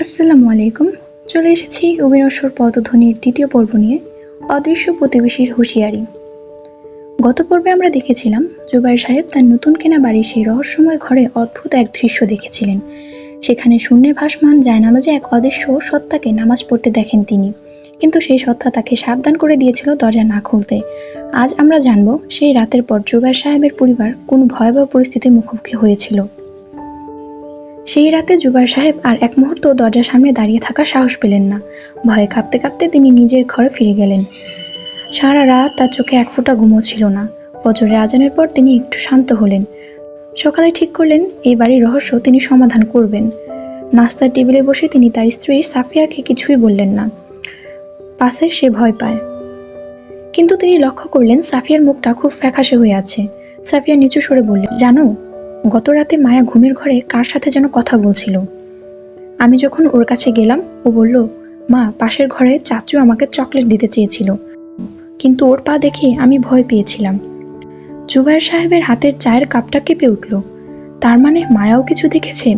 আসসালামু আলাইকুম। চলে এসেছি অবিনশ্বর পদধ্বনির দ্বিতীয় পর্ব নিয়ে, অদৃশ্য প্রতিবেশীর হুঁশিয়ারি। গত পর্বে আমরা দেখেছিলাম জুবায়ের সাহেব তার নতুন কেনা বাড়ির সেই রহস্যময় ঘরে অদ্ভুত এক দৃশ্য দেখেছিলেন। সেখানে শূন্যে ভাসমান জায়নামাজে এক অদৃশ্য সত্তাকে নামাজ পড়তে দেখেন তিনি, কিন্তু সেই সত্তা তাকে সাবধান করে দিয়েছিল দরজা না খুলতে। আজ আমরা জানব সেই রাতের পর জুবায়ের সাহেবের পরিবার কোন ভয়াবহ পরিস্থিতির মুখোমুখি হয়েছিল। সেই রাতে জুবায়ের সাহেব আর এক মুহূর্ত দরজার সামনে দাঁড়িয়ে থাকার সাহস পেলেন না। ভয়ে কাঁপতে কাঁপতে তিনি নিজের ঘরে ফিরে গেলেন। সারা রাত তার চোখে এক ফোঁটা ঘুমও ছিল না। ফজরের আজানের পর তিনি একটু শান্ত হলেন। সকালে ঠিক করলেন এই বাড়ির রহস্য তিনি সমাধান করবেন। নাস্তার টেবিলে বসে তিনি তার স্ত্রী সাফিয়াকে কিছুই বললেন না। পাশে সে ভয় পায়, কিন্তু তিনি লক্ষ্য করলেন সাফিয়ার মুখটা খুব ফ্যাকাশে হয়ে আছে। সাফিয়া নিচু স্বরে বললেন, জানো, গত রাতে মায়া ঘুমের ঘরে কার সাথে যেন কথা বলছিল। আমি যখন ওর কাছে গেলাম, ও বলল, মা, পাশের ঘরে চাচু আমাকে চকলেট দিতে চেয়েছিল, কিন্তু ওর পা দেখে আমি ভয় পেয়েছিলাম। জুবায়ের সাহেবের হাতের চায়ের কাপটা কেঁপে উঠল। তার মানে মায়াও কিছু দেখেছে।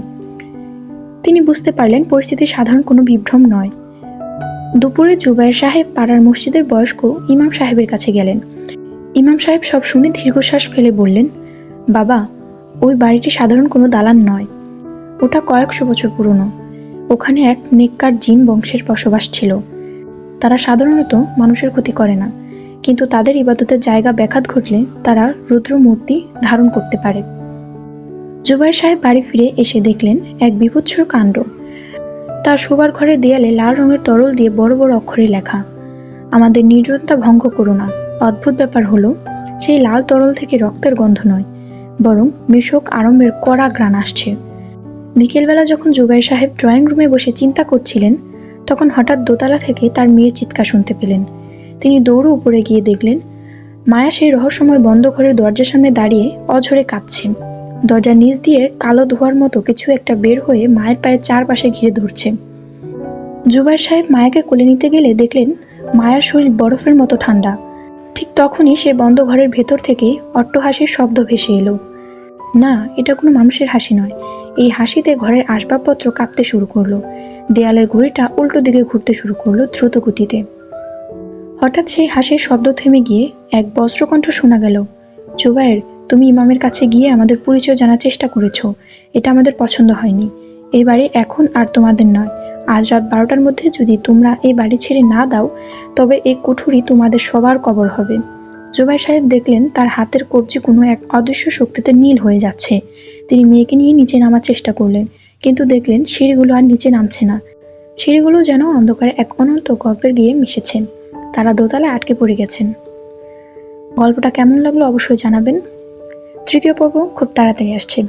তিনি বুঝতে পারলেন পরিস্থিতি সাধারণ কোনো বিভ্রম নয়। দুপুরে জুবায়ের সাহেব পাড়ার মসজিদের বয়স্ক ইমাম সাহেবের কাছে গেলেন। ইমাম সাহেব সব শুনে দীর্ঘশ্বাস ফেলে বললেন, বাবা, ওই বাড়িটি সাধারণ কোনো দালান নয়, ওটা কয়েকশো বছর পুরনো। ওখানে এক নেককার জিন বংশের বসবাস ছিল। তারা সাধারণত মানুষের ক্ষতি করে না, কিন্তু তাদের ইবাদতের জায়গা ব্যাঘাত ঘটলে তারা রুদ্র মূর্তি ধারণ করতে পারে। জুবায়ের সাহেব বাড়ি ফিরে এসে দেখলেন এক বিভৎস কাণ্ড। তার শোবার ঘরের দেয়ালে লাল রঙের তরল দিয়ে বড় বড় অক্ষরে লেখা, আমাদের নির্জনতা ভঙ্গ করো না। অদ্ভুত ব্যাপার হলো, সেই লাল তরল থেকে রক্তের গন্ধ নয়, বরং মেশক আরম্ভের কড়া ঘ্রাণ আসছে। বিকেলবেলা যখন জুবায়ের সাহেব ড্রয়িং রুমে বসে চিন্তা করছিলেন, তখন হঠাৎ দোতলা থেকে তার মেয়ের চিৎকার শুনতে পেলেন। তিনি দৌড়ে উপরে গিয়ে দেখলেন মায়া সেই রহস্যময় বন্ধ ঘরের দরজার সামনে দাঁড়িয়ে অঝরে কাঁদছেন। দরজার নিচ দিয়ে কালো ধোঁয়ার মতো কিছু একটা বের হয়ে মায়ের পায়ের চারপাশে ঘিরে ধরছে। জুবায়ের সাহেব মায়াকে কোলে নিতে গেলে দেখলেন মায়ার শরীর বরফের মতো ঠান্ডা। ঠিক তখনই সে বন্ধ ঘরের ভেতর থেকে অট্টহাসির শব্দ ভেসে এলো। না, এটা কোনো মানুষের হাসি নয়। এই হাসিতে ঘরের আসবাবপত্র কাঁপতে শুরু করলো। দেয়ালের ঘড়িটা উল্টো দিকে ঘুরতে শুরু করলো দ্রুত গতিতে। হঠাৎ সেই হাসির শব্দ থেমে গিয়ে এক বজ্রকণ্ঠ শোনা গেল, জুবায়ের, তুমি ইমামের কাছে গিয়ে আমাদের পরিচয় জানার চেষ্টা করেছো। এটা আমাদের পছন্দ হয়নি। এই বাড়ি এখন আর তোমাদের নয়। আজ রাত 12টার মধ্যে যদি তোমরা এই বাড়ি ছেড়ে না দাও, তবে এই কুঠুরি তোমাদের সবার কবর হবে। জুবায়ের সাহেব দেখলেন তার হাতের কবজি কোনো এক অদৃশ্য শক্তিতে নীল হয়ে যাচ্ছে। তিনি মেয়েকে নিয়ে নিচে নামার চেষ্টা করলেন, কিন্তু দেখলেন সিঁড়িগুলো আর নিচে নামছে না। সিঁড়িগুলো যেন অন্ধকারে এক অনন্ত গল্পের গিয়ে মিশেছে। তারা দোতলায় আটকে পড়ে গেছেন। গল্পটা কেমন লাগলো অবশ্যই জানাবেন। তৃতীয় পর্ব খুব তাড়াতাড়ি আসছে।